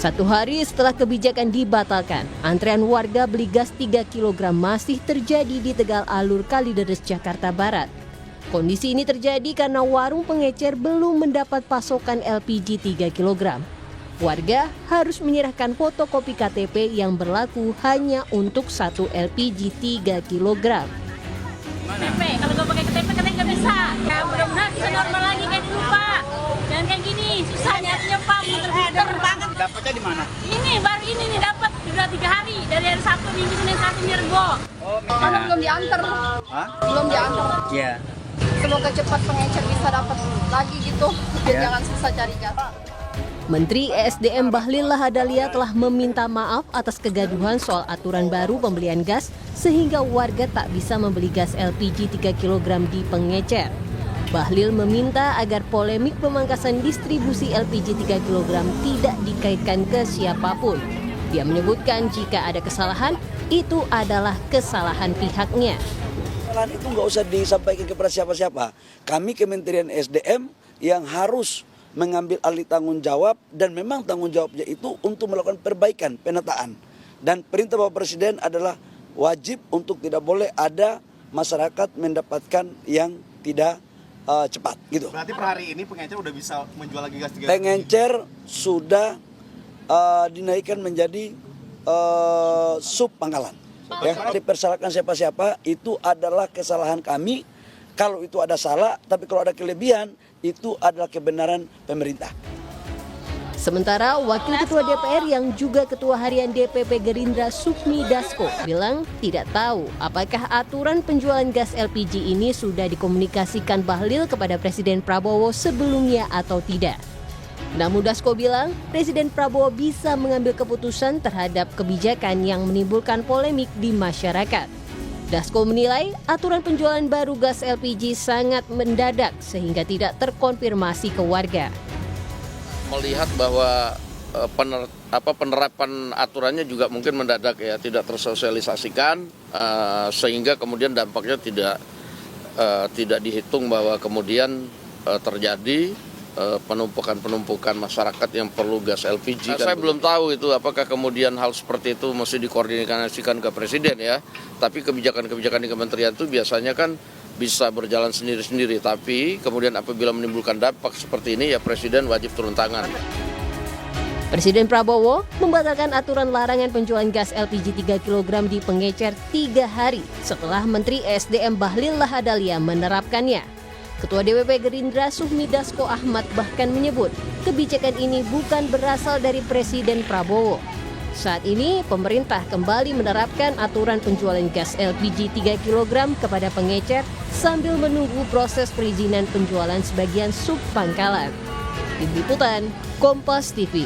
1 hari setelah kebijakan dibatalkan, antrean warga beli gas 3 kg masih terjadi di Tegal Alur Kalideres, Jakarta Barat. Kondisi ini terjadi karena warung pengecer belum mendapat pasokan LPG 3 kg. Warga harus menyerahkan fotokopi KTP yang berlaku hanya untuk 1 LPG 3 kg. KTP, kalau nggak pakai KTP katanya nggak bisa. Ya mudah-mudahan bisa normal lagi kayak dulu Pak. Jangan kayak gini, susah nyarinya Pak, muter-muter banget. Dapatnya di mana? Ini baru ini nih dapat sudah 3 hari dari hari Sabtu, Minggu, Senin, Selasa, Rabu. Karena belum diantar. Hah? Belum diantar. Iya. Semoga cepat pengecer bisa dapat lagi gitu. Dan jangan susah cari gas. Menteri ESDM Bahlil Lahadalia telah meminta maaf atas kegaduhan soal aturan baru pembelian gas sehingga warga tak bisa membeli gas LPG 3 kg di pengecer. Bahlil meminta agar polemik pemangkasan distribusi LPG 3 kg tidak dikaitkan ke siapapun. Dia menyebutkan jika ada kesalahan, itu adalah kesalahan pihaknya. Kesalahan itu nggak usah disampaikan kepada siapa-siapa. Kami Kementerian SDM yang harus mengambil alih tanggung jawab dan memang tanggung jawabnya itu untuk melakukan perbaikan, penataan. Dan perintah Bapak Presiden adalah wajib untuk tidak boleh ada masyarakat mendapatkan yang tidak cepat gitu. Berarti per hari ini pengecer udah bisa menjual lagi gas 3 kg? Pengecer sudah dinaikkan menjadi sub pangkalan. Ya, dipersalahkan siapa-siapa itu adalah kesalahan kami. Kalau itu ada salah, tapi kalau ada kelebihan, itu adalah kebenaran pemerintah. Sementara Wakil Ketua DPR yang juga Ketua Harian DPP Gerindra Sufmi Dasko bilang tidak tahu apakah aturan penjualan gas LPG ini sudah dikomunikasikan Bahlil kepada Presiden Prabowo sebelumnya atau tidak. Namun Dasko bilang Presiden Prabowo bisa mengambil keputusan terhadap kebijakan yang menimbulkan polemik di masyarakat. Dasko menilai aturan penjualan baru gas LPG sangat mendadak sehingga tidak terkonfirmasi ke warga. Melihat bahwa penerapan aturannya juga mungkin mendadak ya, tidak tersosialisasikan sehingga kemudian dampaknya tidak dihitung bahwa kemudian terjadi penumpukan masyarakat yang perlu gas LPG. Saya belum tahu itu apakah kemudian hal seperti itu mesti dikoordinasikan ke Presiden ya. Tapi kebijakan-kebijakan di kementerian itu biasanya kan bisa berjalan sendiri-sendiri. Tapi kemudian apabila menimbulkan dampak seperti ini ya Presiden wajib turun tangan. Presiden Prabowo membatalkan aturan larangan penjualan gas LPG 3 kg di pengecer 3 hari setelah Menteri ESDM Bahlil Lahadalia menerapkannya. Ketua DPP Gerindra Sufmi Dasko Ahmad bahkan menyebut kebijakan ini bukan berasal dari Presiden Prabowo. Saat ini pemerintah kembali menerapkan aturan penjualan gas LPG 3 kg kepada pengecer sambil menunggu proses perizinan penjualan sebagian sub pangkalan. Tim Liputan Kompas TV.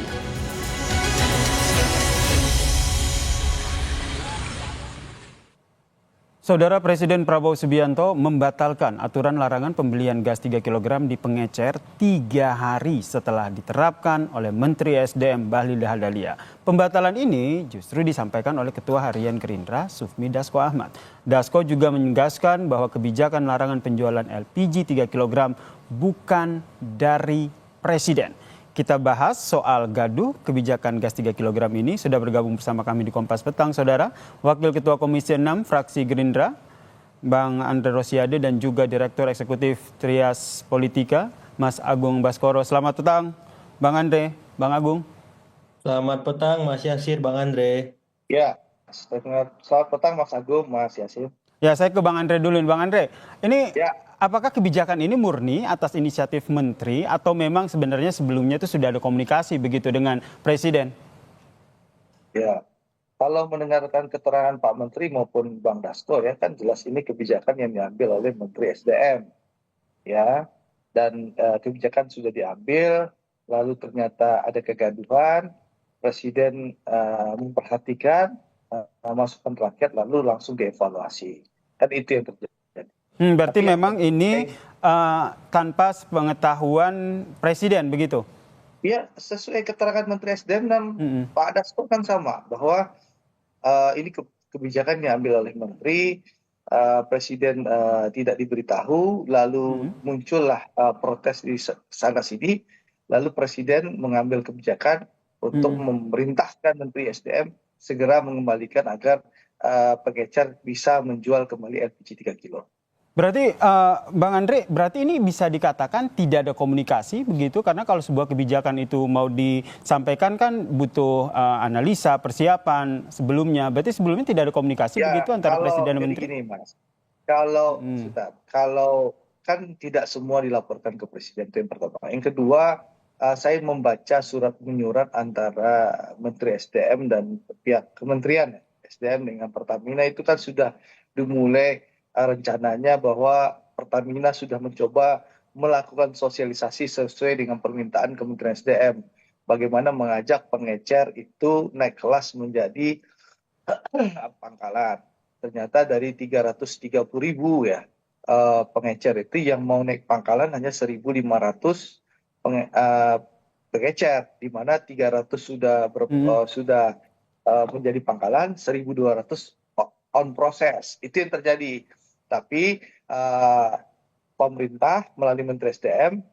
Saudara Presiden Prabowo Subianto membatalkan aturan larangan pembelian gas 3 kg di pengecer 3 hari setelah diterapkan oleh Menteri SDM Bahlil Lahadalia. Pembatalan ini justru disampaikan oleh Ketua Harian Gerindra Sufmi Dasko Ahmad. Dasko juga menegaskan bahwa kebijakan larangan penjualan LPG 3 kg bukan dari Presiden. Kita bahas soal gaduh kebijakan gas 3 kg ini. Sudah bergabung bersama kami di Kompas Petang, Saudara. Wakil Ketua Komisi 6 Fraksi Gerindra, Bang Andre Rosiade, dan juga Direktur Eksekutif Trias Politika, Mas Agung Baskoro. Selamat petang, Bang Andre, Bang Agung. Selamat petang, Mas Yasir, Bang Andre. Ya, selamat petang Mas Agung, Mas Yasir. Ya, saya ke Bang Andre dulu. Bang Andre, ini ya. Apakah kebijakan ini murni atas inisiatif Menteri atau memang sebenarnya sebelumnya itu sudah ada komunikasi begitu dengan Presiden? Ya, kalau mendengarkan keterangan Pak Menteri maupun Bang Dasko ya kan jelas ini kebijakan yang diambil oleh Menteri SDM. Ya, dan kebijakan sudah diambil, lalu ternyata ada kegaduhan, Presiden memperhatikan masukan rakyat lalu langsung dievaluasi. Kan itu yang terjadi. Berarti memang ini tanpa pengetahuan Presiden begitu? Iya, sesuai keterangan Menteri SDM dan Pak Dasko kan sama bahwa ini kebijakan diambil oleh Menteri, Presiden tidak diberitahu, lalu muncullah protes di sana sini, lalu Presiden mengambil kebijakan untuk memerintahkan Menteri SDM segera mengembalikan agar pengecer bisa menjual kembali LPG 3 kilo. Berarti Bang Andre, berarti ini bisa dikatakan tidak ada komunikasi begitu, karena kalau sebuah kebijakan itu mau disampaikan kan butuh analisa, persiapan sebelumnya. Berarti sebelumnya tidak ada komunikasi begitu antara Presiden dan Menteri? Gini, Mas. Kalau kan tidak semua dilaporkan ke Presiden, itu yang pertama. Yang kedua, saya membaca surat menyurat antara Menteri SDM dan pihak Kementerian SDM dengan Pertamina itu kan sudah dimulai rencananya bahwa Pertamina sudah mencoba melakukan sosialisasi sesuai dengan permintaan Kementerian SDM. Bagaimana mengajak pengecer itu naik kelas menjadi pangkalan. Ternyata dari 330.000 ya pengecer itu yang mau naik pangkalan hanya 1.500 pengecer, di mana 300 sudah menjadi pangkalan, 1.200 on proses. Itu yang terjadi. Tapi pemerintah melalui Menteri SDM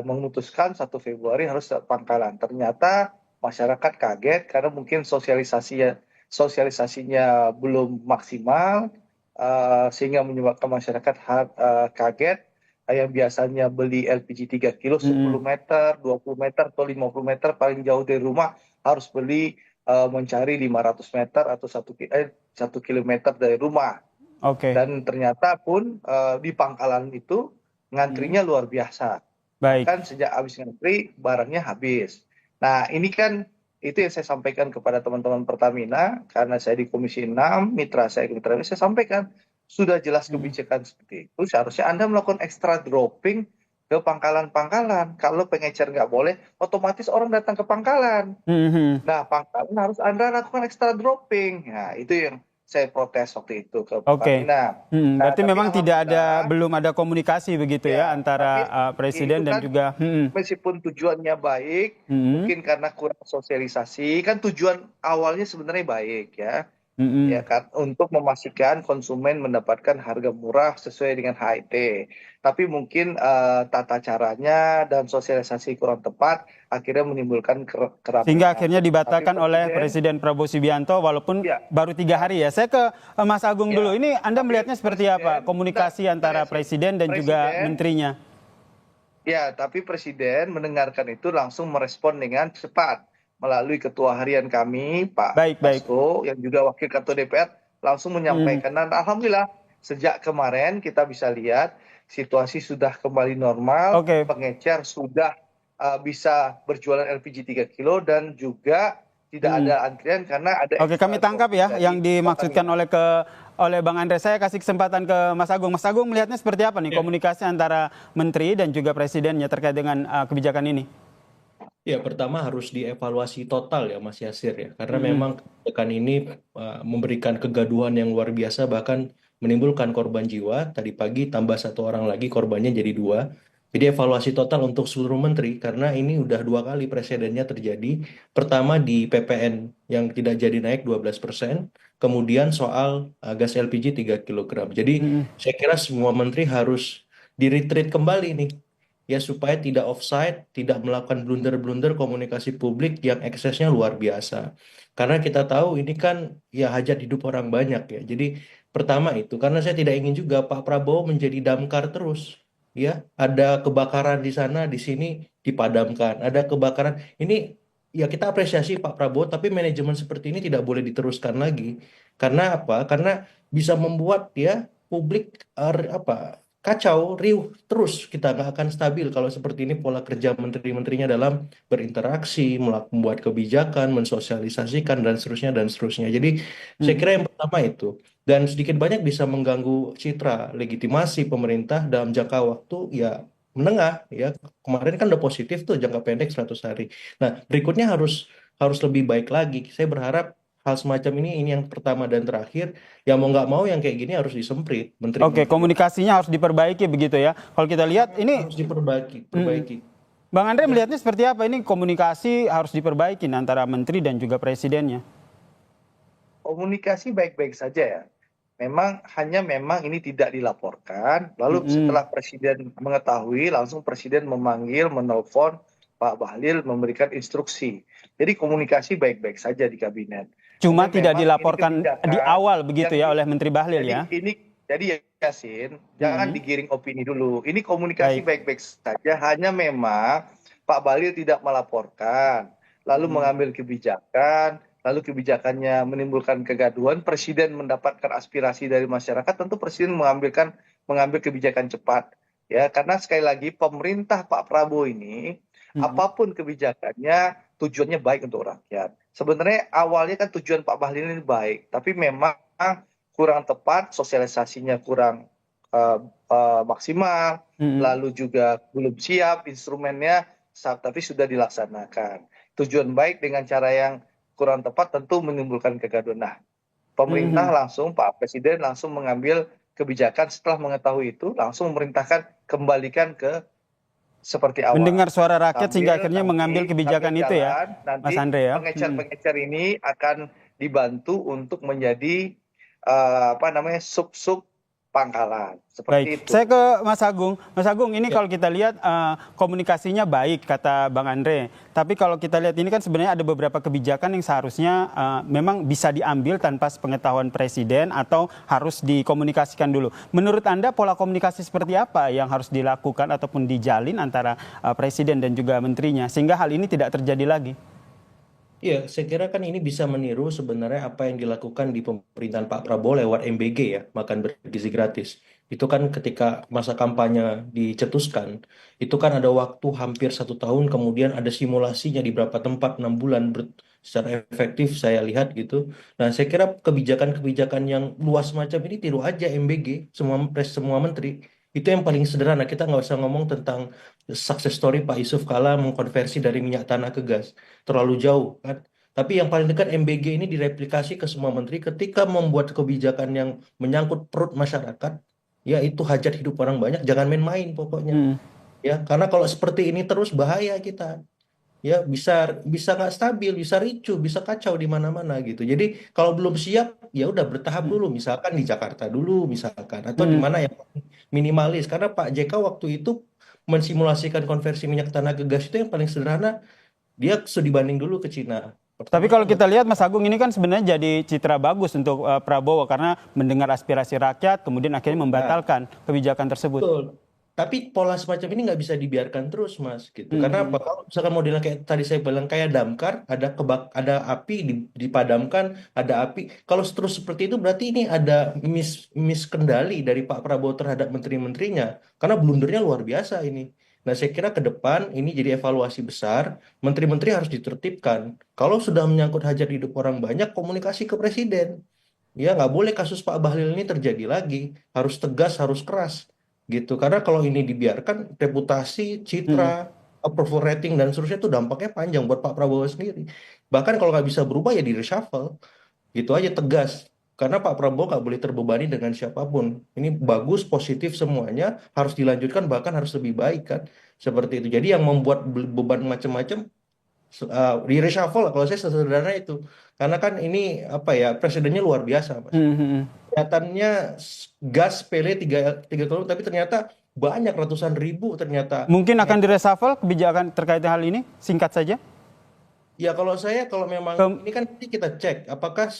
memutuskan 1 Februari harus pangkalan. Ternyata masyarakat kaget karena mungkin sosialisasinya belum maksimal, sehingga menyebabkan masyarakat kaget. Yang biasanya beli LPG 3 kilo 10 meter, 20 meter, atau 50 meter paling jauh dari rumah harus beli mencari 500 meter atau 1 kilometer dari rumah. Dan ternyata pun di pangkalan itu ngantrinya luar biasa. Kan sejak habis ngantri barangnya habis. Nah ini kan itu yang saya sampaikan kepada teman-teman Pertamina, karena saya di Komisi 6, mitra saya di Pertamina, saya sampaikan sudah jelas kebijakan seperti itu. Seharusnya Anda melakukan extra dropping ke pangkalan-pangkalan. Kalau pengecer nggak boleh, otomatis orang datang ke pangkalan. Nah pangkalan harus Anda lakukan extra dropping. Nah itu yang saya protes waktu itu ke Pertamina. Berarti memang belum ada komunikasi begitu ya antara Presiden dan kan, juga meskipun tujuannya baik, mungkin karena kurang sosialisasi, kan tujuan awalnya sebenarnya baik ya. Ya kan, untuk memastikan konsumen mendapatkan harga murah sesuai dengan HIT. Tapi mungkin tata caranya dan sosialisasi kurang tepat akhirnya menimbulkan keramaian. Sehingga akhirnya dibatalkan oleh Presiden Prabowo Subianto walaupun baru 3 hari ya. Saya ke Mas Agung dulu. Ini Anda melihatnya seperti apa komunikasi antara Presiden dan juga menterinya? Ya, tapi Presiden mendengarkan itu langsung merespon dengan cepat. Melalui ketua harian kami, Pak Dasko, yang juga wakil ketua DPR, langsung menyampaikan. Dan alhamdulillah, sejak kemarin kita bisa lihat situasi sudah kembali normal, pengecer sudah bisa berjualan LPG 3 kilo dan juga tidak ada antrian karena ada. Kami tangkap ya yang dimaksudkan oleh Bang Andre. Saya kasih kesempatan ke Mas Agung. Mas Agung melihatnya seperti apa nih komunikasi antara Menteri dan juga Presidennya terkait dengan kebijakan ini? Ya, pertama harus dievaluasi total ya Mas Yasir ya. Karena memang kebijakan ini memberikan kegaduhan yang luar biasa, bahkan menimbulkan korban jiwa. Tadi pagi tambah 1 orang lagi, korbannya jadi 2. Jadi evaluasi total untuk seluruh menteri, karena ini udah 2 kali presidennya terjadi. Pertama di PPN yang tidak jadi naik 12%, kemudian soal gas LPG 3 kg. Jadi saya kira semua menteri harus di-retreat kembali nih. Ya supaya tidak offside, tidak melakukan blunder-blunder komunikasi publik yang eksesnya luar biasa. Karena kita tahu ini kan ya hajat hidup orang banyak ya. Jadi pertama itu, karena saya tidak ingin juga Pak Prabowo menjadi damkar terus. Ya, ada kebakaran di sana, di sini dipadamkan. Ada kebakaran. Ini ya kita apresiasi Pak Prabowo, tapi manajemen seperti ini tidak boleh diteruskan lagi. Karena apa? Karena bisa membuat ya publik kacau, riuh terus, kita nggak akan stabil kalau seperti ini pola kerja menteri-menterinya dalam berinteraksi, membuat kebijakan, mensosialisasikan, dan seterusnya, dan seterusnya. Jadi saya kira yang pertama itu. Dan sedikit banyak bisa mengganggu citra legitimasi pemerintah dalam jangka waktu ya menengah. Ya kemarin kan udah positif tuh jangka pendek 100 hari. Nah berikutnya harus lebih baik lagi. Saya berharap hal semacam ini yang pertama dan terakhir, ya mau nggak mau yang kayak gini harus disemprit. Komunikasinya harus diperbaiki begitu ya. Kalau kita lihat ini harus diperbaiki. Bang Andre melihatnya seperti apa? Ini komunikasi harus diperbaiki antara menteri dan juga presidennya. Komunikasi baik-baik saja ya. Memang ini tidak dilaporkan. Lalu setelah presiden mengetahui, langsung presiden memanggil, menelpon Pak Bahlil memberikan instruksi. Jadi komunikasi baik-baik saja di kabinet. Cuma Karena tidak memang ini dilaporkan kebijakan di awal begitu yang ya oleh Menteri Bahlil jadi ya. jadi Yasin, jangan digiring opini dulu. Ini komunikasi Baik. baik-baik saja, hanya memang Pak Bahlil tidak melaporkan, lalu mengambil kebijakan, lalu kebijakannya menimbulkan kegaduhan, Presiden mendapatkan aspirasi dari masyarakat, tentu Presiden mengambil kebijakan cepat. Ya, karena sekali lagi pemerintah Pak Prabowo ini apapun kebijakannya tujuannya baik untuk rakyat. Sebenarnya awalnya kan tujuan Pak Bahlil ini baik, tapi memang kurang tepat, sosialisasinya kurang maksimal, lalu juga belum siap instrumennya, tapi sudah dilaksanakan. Tujuan baik dengan cara yang kurang tepat tentu menimbulkan kegaduhan. Nah, pemerintah langsung, Pak Presiden langsung mengambil kebijakan setelah mengetahui itu, langsung memerintahkan kembalikan ke seperti awal. Mendengar suara rakyat sehingga akhirnya Nanti mengambil kebijakan sambil itu ya, jalan, nanti Mas Andre ya. pengecer-pengecer ini akan dibantu untuk menjadi sub-sub pangkalan. Seperti Baik, itu. saya ke Mas Agung. Mas Agung, ini kalau kita lihat komunikasinya baik kata Bang Andre. Tapi kalau kita lihat ini kan sebenarnya ada beberapa kebijakan yang seharusnya memang bisa diambil tanpa sepengetahuan Presiden atau harus dikomunikasikan dulu. Menurut Anda pola komunikasi seperti apa yang harus dilakukan ataupun dijalin antara Presiden dan juga menterinya sehingga hal ini tidak terjadi lagi? Iya, saya kira kan ini bisa meniru sebenarnya apa yang dilakukan di pemerintahan Pak Prabowo lewat MBG ya, makan bergizi gratis. Itu kan ketika masa kampanye dicetuskan, itu kan ada waktu hampir 1 tahun, kemudian ada simulasinya di beberapa tempat 6 bulan secara efektif saya lihat gitu. Nah, saya kira kebijakan-kebijakan yang luas macam ini tiru aja MBG, semua menteri. Itu yang paling sederhana, kita nggak usah ngomong tentang success story Pak Yusuf Kala mengkonversi dari minyak tanah ke gas. Terlalu jauh kan. Tapi yang paling dekat MBG ini direplikasi ke semua menteri ketika membuat kebijakan yang menyangkut perut masyarakat, ya itu hajat hidup orang banyak, jangan main-main pokoknya. Ya, karena kalau seperti ini terus bahaya kita. Ya, bisa nggak stabil, bisa ricu, bisa kacau di mana-mana gitu. Jadi kalau belum siap, ya udah bertahap dulu, misalkan di Jakarta dulu misalkan atau di mana yang minimalis. Karena Pak JK waktu itu mensimulasikan konversi minyak tanah ke gas itu yang paling sederhana, dia studi banding dulu ke Cina. Tapi kalau kita lihat Mas Agung ini kan sebenarnya jadi citra bagus untuk Prabowo karena mendengar aspirasi rakyat kemudian akhirnya membatalkan kebijakan tersebut. Betul. Tapi pola semacam ini nggak bisa dibiarkan terus, Mas, gitu. Karena apa? Kalau misalkan modelnya kayak tadi saya bilang kayak damkar, ada api dipadamkan, ada api. Kalau terus seperti itu berarti ini ada miskendali dari Pak Prabowo terhadap menteri-menterinya. Karena blundernya luar biasa ini. Nah, saya kira ke depan ini jadi evaluasi besar, menteri-menteri harus ditertibkan. Kalau sudah menyangkut hajat hidup orang banyak, komunikasi ke presiden. Ya, nggak boleh kasus Pak Bahlil ini terjadi lagi. Harus tegas, harus keras. Gitu. Karena kalau ini dibiarkan, reputasi, citra, approval rating, dan seterusnya itu dampaknya panjang buat Pak Prabowo sendiri. Bahkan kalau nggak bisa berubah ya di reshuffle. Gitu aja tegas. Karena Pak Prabowo nggak boleh terbebani dengan siapapun. Ini bagus, positif semuanya, harus dilanjutkan, bahkan harus lebih baik kan. Seperti itu. Jadi yang membuat beban macam-macam, di reshuffle lah, kalau saya sesederhana itu. Karena kan ini apa ya, presidennya luar biasa, Mas. Kelihatannya gas PL 3 kilo, tapi ternyata banyak ratusan ribu ternyata. Mungkin akan direshuffle kebijakan terkait hal ini, singkat saja. Ya kalau memang ini kan nanti kita cek apakah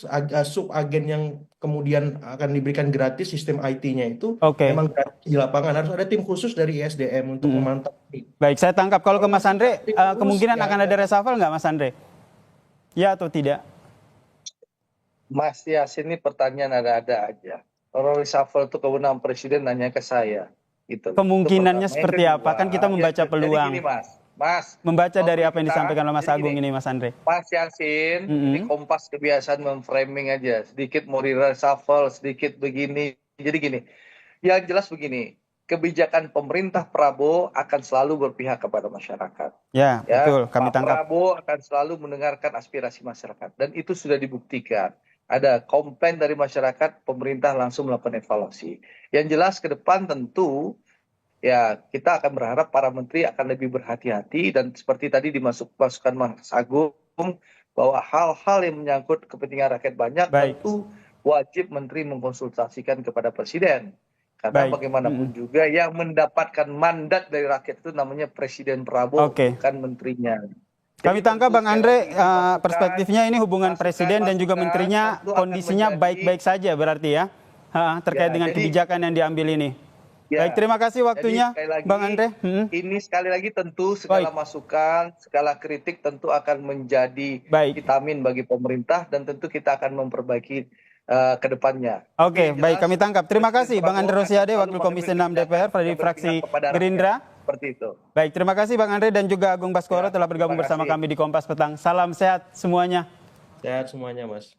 sub agen yang kemudian akan diberikan gratis sistem IT-nya itu memang gratis di lapangan, harus ada tim khusus dari ISDM untuk memantau. Baik, saya tangkap. Kalau ke Mas Andre, kemungkinan akan ada reshuffle nggak Mas Andre? Ya atau tidak? Mas Yasin, ini pertanyaan ada-ada aja. Kalau reshuffle itu kewenangan presiden, nanya ke saya. Gitu. Kemungkinannya seperti apa? Kan kita membaca peluang. Jadi gini, Mas, membaca dari apa yang disampaikan oleh Mas Agung ini, Mas Andre. Mas Yasin, di Kompas kebiasaan memframing aja. Sedikit mau reshuffle, sedikit begini. Jadi gini, yang jelas begini, kebijakan pemerintah Prabowo akan selalu berpihak kepada masyarakat. Ya, betul. Kami tangkap. Prabowo akan selalu mendengarkan aspirasi masyarakat. Dan itu sudah dibuktikan. Ada komplain dari masyarakat, pemerintah langsung melakukan evaluasi. Yang jelas ke depan tentu ya kita akan berharap para menteri akan lebih berhati-hati dan seperti tadi dimasukkan Mas Agung bahwa hal-hal yang menyangkut kepentingan rakyat banyak tentu wajib menteri mengkonsultasikan kepada presiden. Karena Baik. bagaimanapun juga yang mendapatkan mandat dari rakyat itu namanya Presiden Prabowo, Oke. bukan menterinya. Kami Jadi tangkap tentu Bang sekali Andre, lagi masukan- perspektifnya ini hubungan presiden dan juga masukan menterinya tentu akan kondisinya menjadi- baik-baik saja berarti ya, terkait Ya, dengan jadi- kebijakan yang diambil ini. Ya, Baik, terima kasih waktunya, jadi sekali lagi, Bang Andre. Ini sekali lagi tentu segala Baik. masukan, segala kritik tentu akan menjadi Baik. vitamin bagi pemerintah dan tentu kita akan memperbaiki ke depannya. Oke, Yang baik, jelas, kami tangkap. Terima kasih Presiden Bang Andre Prabowo akan Rosiade, selalu Wakil Komisi 6 mengambil DPR dari kebijakan fraksi yang berpihak kepada Gerindra. rakyat. Seperti itu. Baik, terima kasih Bang Andre dan juga Agung Baskoro Ya, telah bergabung terima bersama kasih. kami di Kompas Petang. Salam sehat semuanya. Sehat semuanya, Mas.